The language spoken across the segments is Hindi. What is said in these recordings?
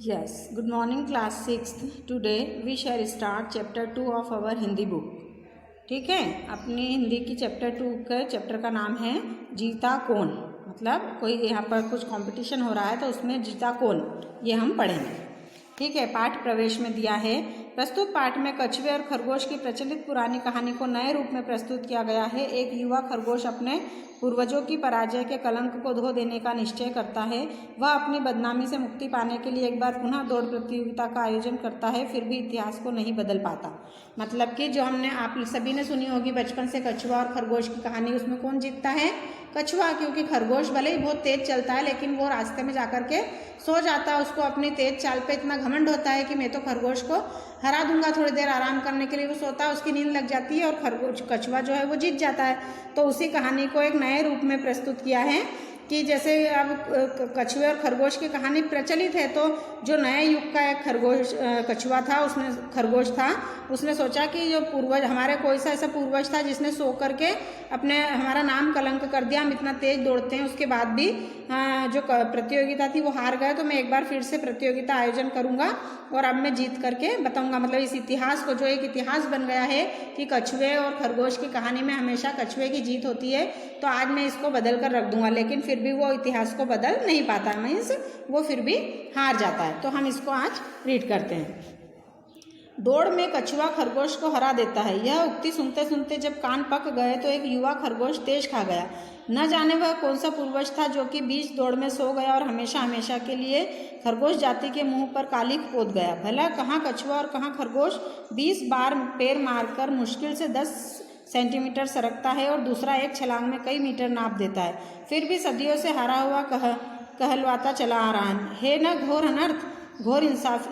Yes, good morning class 6th. Today we shall start chapter 2 of our Hindi book. ठीक है, अपनी हिंदी की चैप्टर 2 के चैप्टर का नाम है जीता कौन. मतलब कोई यहाँ पर कुछ कंपटीशन हो रहा है तो उसमें जीता कौन ये हम पढ़ेंगे. ठीक है, पाठ प्रवेश में दिया है. प्रस्तुत पाठ में कछुए और खरगोश की प्रचलित पुरानी कहानी को नए रूप में प्रस्तुत किया गया है. एक युवा खरगोश अपने पूर्वजों की पराजय के कलंक को धो देने का निश्चय करता है. वह अपनी बदनामी से मुक्ति पाने के लिए एक बार पुनः दौड़ प्रतियोगिता का आयोजन करता है, फिर भी इतिहास को नहीं बदल पाता. मतलब कि जो हमने आप सभी ने सुनी होगी बचपन से कछुआ और खरगोश की कहानी, उसमें कौन जीतता है? कछुआ. क्योंकि खरगोश भले ही बहुत तेज चलता है लेकिन वो रास्ते में जाकर के सो जाता है. उसको अपनी तेज चाल पे इतना घमंड होता है कि मैं तो खरगोश को हरा दूंगा. थोड़ी देर आराम करने के लिए वो सोता है, उसकी नींद लग जाती है और कछुआ जो है वो जीत जाता है. तो उसी कहानी को एक नए रूप में प्रस्तुत किया है कि जैसे अब कछुए और खरगोश की कहानी प्रचलित है, तो जो नए युग का एक कछुआ था, उसने सोचा कि जो पूर्वज हमारे कोई सा ऐसा पूर्वज था जिसने सो करके अपने हमारा नाम कलंक कर दिया. हम इतना तेज दौड़ते हैं, उसके बाद भी जो प्रतियोगिता थी वो हार गए, तो मैं एक बार फिर से प्रतियोगिता आयोजन करूंगा और अब मैं जीत करके बताऊंगा. मतलब इस इतिहास को, जो एक इतिहास बन गया है कि कछुए और खरगोश की कहानी में हमेशा कछुए की जीत होती है, तो आज मैं इसको बदल कर रख दूंगा. लेकिन फिर भी वो इतिहास को बदल नहीं पाता, मीन्स वो फिर भी हार जाता है. तो हम इसको आज रीड करते हैं. दौड़ में कछुआ खरगोश को हरा देता है. यह उक्ति सुनते सुनते जब कान पक गए तो एक युवा खरगोश तेज खा गया. न जाने वह कौन सा पूर्वज था जो कि बीच दौड़ में सो गया और हमेशा हमेशा के लिए खरगोश जाति के मुंह पर कालिख पोत गया. भला कहाँ कछुआ और कहाँ खरगोश 20 बार पैर मारकर मुश्किल से 10 सेंटीमीटर सरकता है और दूसरा एक छलांग में कई मीटर नाप देता है, फिर भी सदियों से हारा हुआ कहलवाता चला आ रहा है. हे न घोर अनर्थ, घोर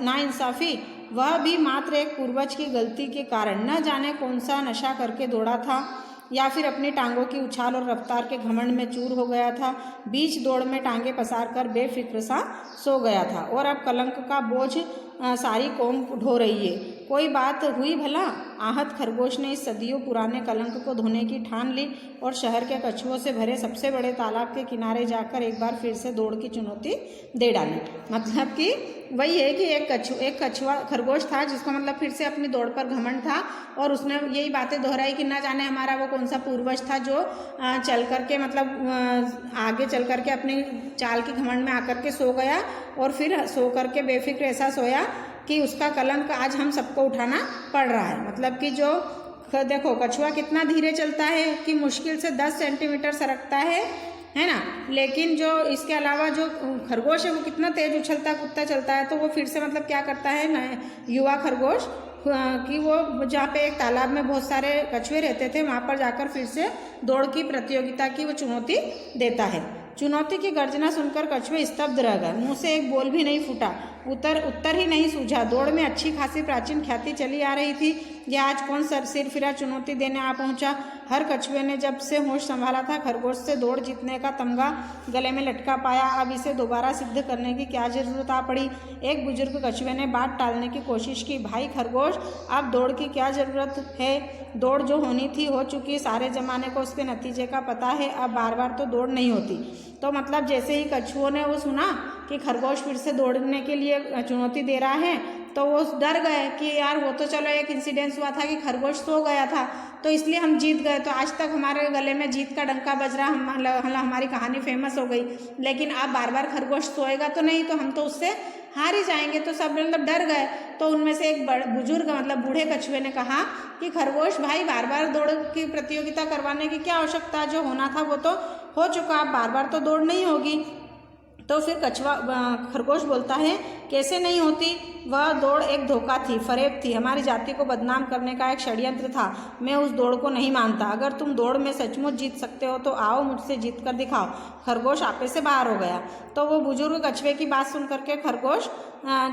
नाइंसाफी. वह भी मात्र एक पूर्वज की गलती के कारण, न जाने कौन सा नशा करके दौड़ा था या फिर अपनी टांगों की उछाल और रफ्तार के घमंड में चूर हो गया था. बीच दौड़ में टांगे पसार कर बेफिक्र सा सो गया था और अब कलंक का बोझ सारी कौम ढो रही है. कोई बात हुई भला? आहत खरगोश ने इस सदियों पुराने कलंक को धोने की ठान ली और शहर के कछुओं से भरे सबसे बड़े तालाब के किनारे जाकर एक बार फिर से दौड़ की चुनौती दे डाली. मतलब कि वही है कि एक कछुआ खरगोश था जिसको मतलब फिर से अपनी दौड़ पर घमंड था और उसने यही बातें दोहराई कि ना जाने हमारा वो कौन सा पूर्वज था जो चल करके मतलब आगे चल करके अपनी चाल की घमंड में आकर के सो गया और फिर सो करके बेफिक्र ऐसा सोया कि उसका कलंक आज हम सबको उठाना पड़ रहा है. मतलब कि जो देखो कछुआ कितना धीरे चलता है कि मुश्किल से 10 सेंटीमीटर सरकता है ना, लेकिन जो इसके अलावा जो खरगोश है वो कितना तेज उछलता कूदता चलता है. तो वो फिर से मतलब क्या करता है ना युवा खरगोश कि वो जहाँ पे एक तालाब में बहुत सारे कछुए रहते थे वहाँ पर जाकर फिर से दौड़ की प्रतियोगिता की वो चुनौती देता है. चुनौती की गर्जना सुनकर कछुए स्तब्ध रह गए. मुंह से एक बोल भी नहीं फूटा, उत्तर ही नहीं सूझा. दौड़ में अच्छी खासी प्राचीन ख्याति चली आ रही थी. यह आज कौन सिरफिरा चुनौती देने आ पहुंचा? हर कछुए ने जब से होश संभाला था खरगोश से दौड़ जीतने का तमगा गले में लटका पाया. अब इसे दोबारा सिद्ध करने की क्या जरूरत आ पड़ी? एक बुजुर्ग कछुए ने बात टालने की कोशिश की. भाई खरगोश, अब दौड़ की क्या जरूरत है? दौड़ जो होनी थी हो चुकी. सारे जमाने को उसके नतीजे का पता है. अब बार बार तो दौड़ नहीं होती. तो मतलब जैसे ही कछुओं ने वो सुना कि खरगोश फिर से दौड़ने के लिए चुनौती दे रहा है तो वो डर गए कि यार वो तो चलो एक इंसिडेंस हुआ था कि खरगोश सो गया था तो इसलिए हम जीत गए, तो आज तक हमारे गले में जीत का डंका बज रहा, हमारी कहानी फेमस हो गई. लेकिन अब बार बार खरगोश सोएगा तो नहीं, तो हम तो उससे हार ही जाएंगे. तो सब मतलब डर गए. तो उनमें से एक बुजुर्ग मतलब बूढ़े कछुए ने कहा कि खरगोश भाई, बार बार दौड़ की प्रतियोगिता करवाने की क्या आवश्यकता? जो होना था वो तो हो चुका, अब बार बार तो दौड़ नहीं होगी. तो फिर खरगोश बोलता है, कैसे नहीं होती? वह दौड़ एक धोखा थी, फरेब थी, हमारी जाति को बदनाम करने का एक षड्यंत्र था. मैं उस दौड़ को नहीं मानता. अगर तुम दौड़ में सचमुच जीत सकते हो तो आओ मुझसे जीत कर दिखाओ. खरगोश आपे से बाहर हो गया. तो वो बुजुर्ग कछुए की बात सुन करके खरगोश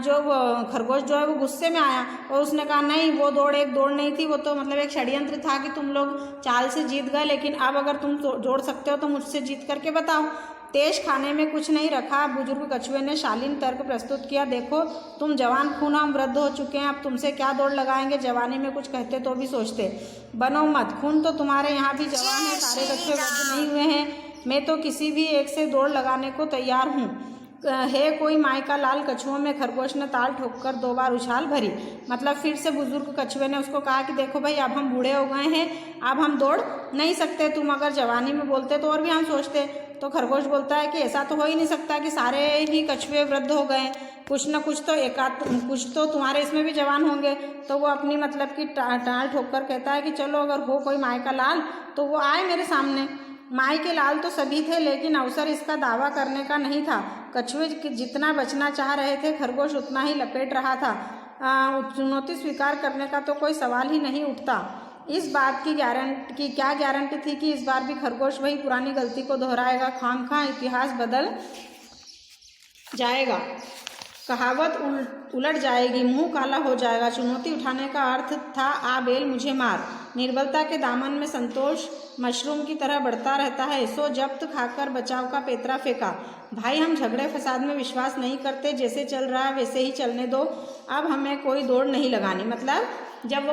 जो है वो गुस्से में आया और उसने कहा नहीं, वो दौड़ एक दौड़ नहीं थी, वो तो मतलब एक षड्यंत्र था कि तुम लोग चाल से जीत गए. लेकिन अब अगर तुम दौड़ सकते हो तो मुझसे जीत करके बताओ. तेज खाने में कुछ नहीं रखा. बुजुर्ग कछुए ने शालीन तर्क प्रस्तुत किया. देखो तुम जवान खून, हम वृद्ध हो चुके हैं, अब तुमसे क्या दौड़ लगाएंगे? जवानी में कुछ कहते तो भी सोचते. बनो मत, खून तो तुम्हारे यहाँ भी जवान है, सारे कछुए वृद्ध नहीं हुए हैं. मैं तो किसी भी एक से दौड़ लगाने को तैयार हूँ. है कोई माय का लाल कछुओं में खरगोश ने ताल ठोककर 2 बार उछाल भरी। मतलब फिर से बुजुर्ग कछुए ने उसको कहा कि देखो भाई, अब हम बूढ़े हो गए हैं, अब हम दौड़ नहीं सकते, तुम अगर जवानी में बोलते तो और भी हम सोचते। तो खरगोश बोलता है कि ऐसा तो हो ही नहीं सकता कि सारे ही कछुए वृद्ध हो गए, कुछ न कुछ तो कुछ तो तुम्हारे इसमें भी जवान होंगे। तो वो अपनी मतलब कि टाल ठोक कर कहता है कि चलो अगर हो कोई माय का लाल तो वो आए मेरे सामने। माय के लाल तो सभी थे, लेकिन अवसर इसका दावा करने का नहीं था। कछुए जितना बचना चाह रहे थे, खरगोश उतना ही लपेट रहा था। चुनौती स्वीकार करने का तो कोई सवाल ही नहीं उठता। इस बात की क्या गारंटी थी कि इस बार भी खरगोश वही पुरानी गलती को दोहराएगा। खामखा इतिहास बदल जाएगा, कहावत उलट जाएगी, मुंह काला हो जाएगा। चुनौती उठाने का अर्थ था आ बेल मुझे मार। निर्बलता के दामन में संतोष मशरूम की तरह बढ़ता रहता है। सो जब्त खाकर बचाव का पेतरा फेंका। भाई, हम झगड़े फसाद में विश्वास नहीं करते, जैसे चल रहा है वैसे ही चलने दो, अब हमें कोई दौड़ नहीं लगानी। मतलब जब वो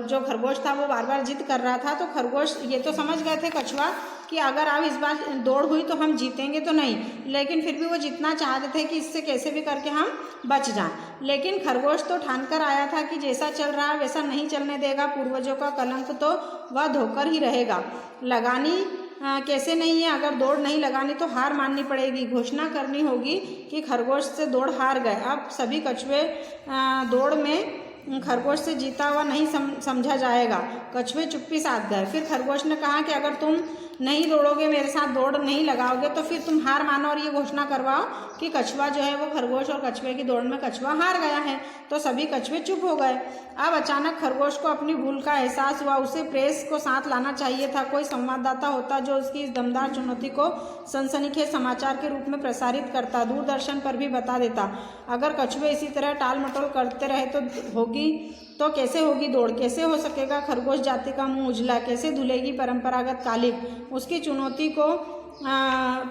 जो खरगोश था वो बार बार जिद कर रहा था, तो खरगोश ये तो समझ गए थे कछुआ कि अगर अब इस बार दौड़ हुई तो हम जीतेंगे तो नहीं, लेकिन फिर भी वो जितना चाहते थे कि इससे कैसे भी करके हम बच जाएं। लेकिन खरगोश तो ठान कर आया था कि जैसा चल रहा है वैसा नहीं चलने देगा, पूर्वजों का कलंक तो वह धोकर ही रहेगा। लगानी कैसे नहीं है, अगर दौड़ नहीं लगानी तो हार माननी पड़ेगी, घोषणा करनी होगी कि खरगोश से दौड़ हार गए। अब सभी कछुए दौड़ में खरगोश से जीता हुआ नहीं समझा जाएगा। कछुए चुप्पी साध गए। फिर खरगोश ने कहा कि अगर तुम नहीं दौड़ोगे, मेरे साथ दौड़ नहीं लगाओगे, तो फिर तुम हार मानो और ये घोषणा करवाओ कि कछुआ जो है वो खरगोश और कछुए की दौड़ में कछुआ हार गया है। तो सभी कछुए चुप हो गए। अब अचानक खरगोश को अपनी भूल का एहसास हुआ। उसे प्रेस को साथ लाना चाहिए था। कोई संवाददाता होता जो उसकी इस दमदार चुनौती को सनसनीखेज समाचार के रूप में प्रसारित करता, दूरदर्शन पर भी बता देता। अगर कछुए इसी तरह टाल मटोल करते रहे तो कैसे होगी दौड़, कैसे हो सकेगा खरगोश जाति का मुंह उजला, कैसे धुलेगी परंपरागत कालिक। उसकी चुनौती को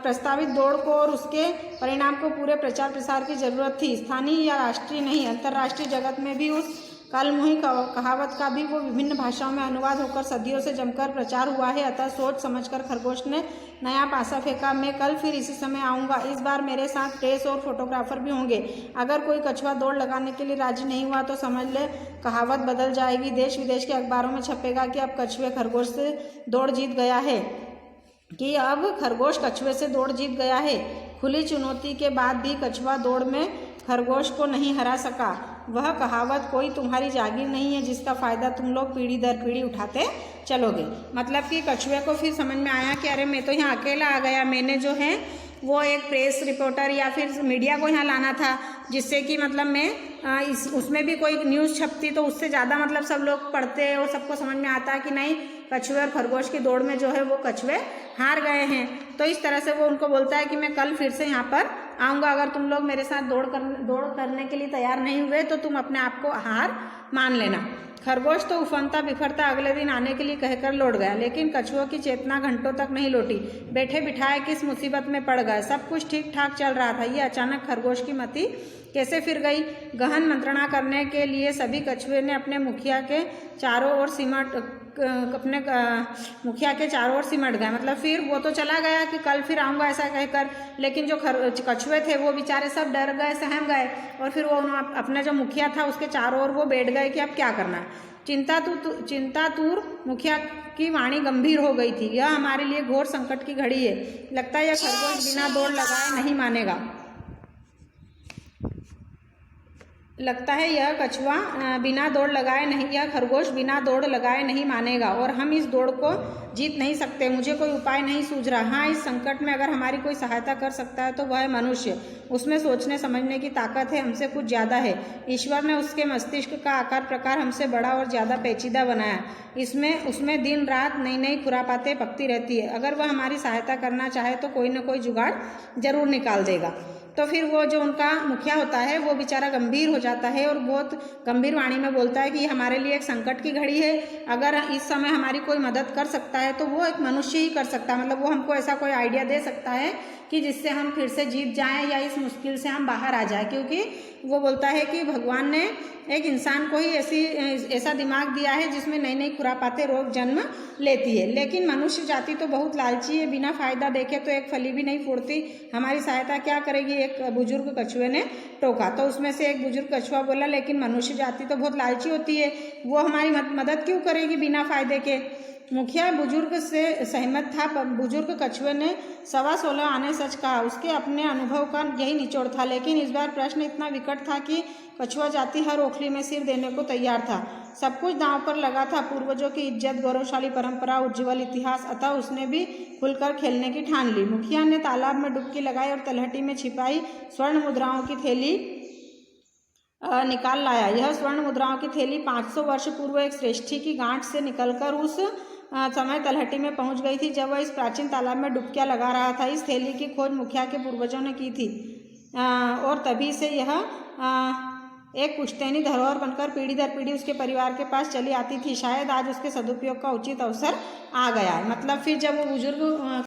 प्रस्तावित दौड़ को और उसके परिणाम को पूरे प्रचार प्रसार की जरूरत थी। स्थानीय या राष्ट्रीय नहीं, अंतर्राष्ट्रीय जगत में भी उस कालमुही कहावत का भी वो विभिन्न भाषाओं में अनुवाद होकर सदियों से जमकर प्रचार हुआ है। अतः सोच समझकर खरगोश ने नया पासा फेंका। मैं कल फिर इसी समय आऊँगा। इस बार मेरे साथ प्रेस और फोटोग्राफर भी होंगे। अगर कोई कछुआ दौड़ लगाने के लिए राजी नहीं हुआ तो समझ ले कहावत बदल जाएगी। देश विदेश के अखबारों में छपेगा कि अब कछुए खरगोश से दौड़ जीत गया है, कि अब खरगोश कछुए से दौड़ जीत गया है। खुली चुनौती के बाद भी कछुआ दौड़ में खरगोश को नहीं हरा सका। वह कहावत कोई तुम्हारी जागीर नहीं है जिसका फ़ायदा तुम लोग पीढ़ी दर पीढ़ी उठाते चलोगे। मतलब कि कछुए को फिर समझ में आया कि अरे मैं तो यहाँ अकेला आ गया, मैंने जो है वो एक प्रेस रिपोर्टर या फिर मीडिया को यहाँ लाना था, जिससे कि मतलब मैं उसमें भी कोई न्यूज़ छपती तो उससे ज़्यादा मतलब सब लोग पढ़ते और सबको समझ में आता कि नहीं, कछुए और खरगोश की दौड़ में जो है वो कछुए हार गए हैं। तो इस तरह से वो उनको बोलता है कि मैं कल फिर से यहाँ पर आऊँगा। अगर तुम लोग मेरे साथ दौड़ करने के लिए तैयार नहीं हुए तो तुम अपने आप को हार मान लेना। खरगोश तो उफनता बिफरता अगले दिन आने के लिए कहकर लौट गया, लेकिन कछुओं की चेतना घंटों तक नहीं लौटी। बैठे बिठाए किस मुसीबत में पड़ गए। सब कुछ ठीक ठाक चल रहा था, ये अचानक खरगोश की मति कैसे फिर गई। गहन मंत्रणा करने के लिए सभी कछुए ने अपने मुखिया के चारों ओर सिमट गए। मतलब फिर वो तो चला गया कि कल फिर आऊँगा ऐसा कहकर, लेकिन जो कछुए थे वो बेचारे सब डर गए, सहम गए, और फिर वो अपने जो मुखिया था उसके चारों ओर वो बैठ गए कि अब क्या करना है। चिंतातुर मुखिया की वाणी गंभीर हो गई थी। यह हमारे लिए घोर संकट की घड़ी है। लगता है यह खरगोश बिना दौड़ लगाए नहीं मानेगा। लगता है यह कछुआ बिना दौड़ लगाए नहीं, यह खरगोश बिना दौड़ लगाए नहीं मानेगा, और हम इस दौड़ को जीत नहीं सकते। मुझे कोई उपाय नहीं सूझ रहा। हाँ, इस संकट में अगर हमारी कोई सहायता कर सकता है तो वह है मनुष्य। उसमें सोचने समझने की ताकत है, हमसे कुछ ज़्यादा है। ईश्वर ने उसके मस्तिष्क का आकार प्रकार हमसे बड़ा और ज़्यादा पेचीदा बनाया। उसमें दिन रात नई नई खुरापातें पकती रहती है। अगर वह हमारी सहायता करना चाहे तो कोई न कोई जुगाड़ जरूर निकाल देगा। तो फिर वो जो उनका मुखिया होता है वो बेचारा गंभीर हो जाता है और बहुत गंभीर वाणी में बोलता है कि हमारे लिए एक संकट की घड़ी है। अगर इस समय हमारी कोई मदद कर सकता है तो वो एक मनुष्य ही कर सकता है। मतलब वो हमको ऐसा कोई आइडिया दे सकता है कि जिससे हम फिर से जीत जाएं या इस मुश्किल से हम बाहर आ जाएं, क्योंकि वो बोलता है कि भगवान ने एक इंसान को ही ऐसा दिमाग दिया है जिसमें नई नई खुरापाते रोज जन्म लेती है। लेकिन मनुष्य जाति तो बहुत लालची है, बिना फायदा देखे तो एक फली भी नहीं फूटती, हमारी सहायता क्या करेगी, एक बुजुर्ग कछुए ने टोका। तो उसमें से एक बुजुर्ग कछुआ बोला, लेकिन मनुष्य जाति तो बहुत लालची होती है, वो हमारी मदद क्यों करेगी बिना फायदे के। मुखिया बुजुर्ग से सहमत था, पर बुजुर्ग कछुए ने 16.25 आने सच कहा। उसके अपने अनुभव का यही निचोड़ था। लेकिन इस बार प्रश्न इतना विकट था कि कछुआ जाति हर ओखली में सिर देने को तैयार था। सब कुछ दांव पर लगा था, पूर्वजों की इज्जत, गौरवशाली परंपरा, उज्ज्वल इतिहास। अतः उसने भी खुलकर खेलने की ठान ली। मुखिया ने तालाब में डुबकी लगाई और तलहटी में छिपाई स्वर्ण मुद्राओं की थैली निकाल लाया। यह स्वर्ण मुद्राओं की थैली 500 वर्ष पूर्व एक श्रेष्ठी की गांठ से निकलकर उस समय तलहटी में पहुंच गई थी जब वह इस प्राचीन तालाब में डुबकियां लगा रहा था। इस थैली की खोज मुखिया के पूर्वजों ने की थी और तभी से यह एक पुश्तैनी धरोहर बनकर पीढ़ी दर पीढ़ी उसके परिवार के पास चली आती थी। शायद आज उसके सदुपयोग का उचित अवसर आ गया है। मतलब फिर जब वो बुजुर्ग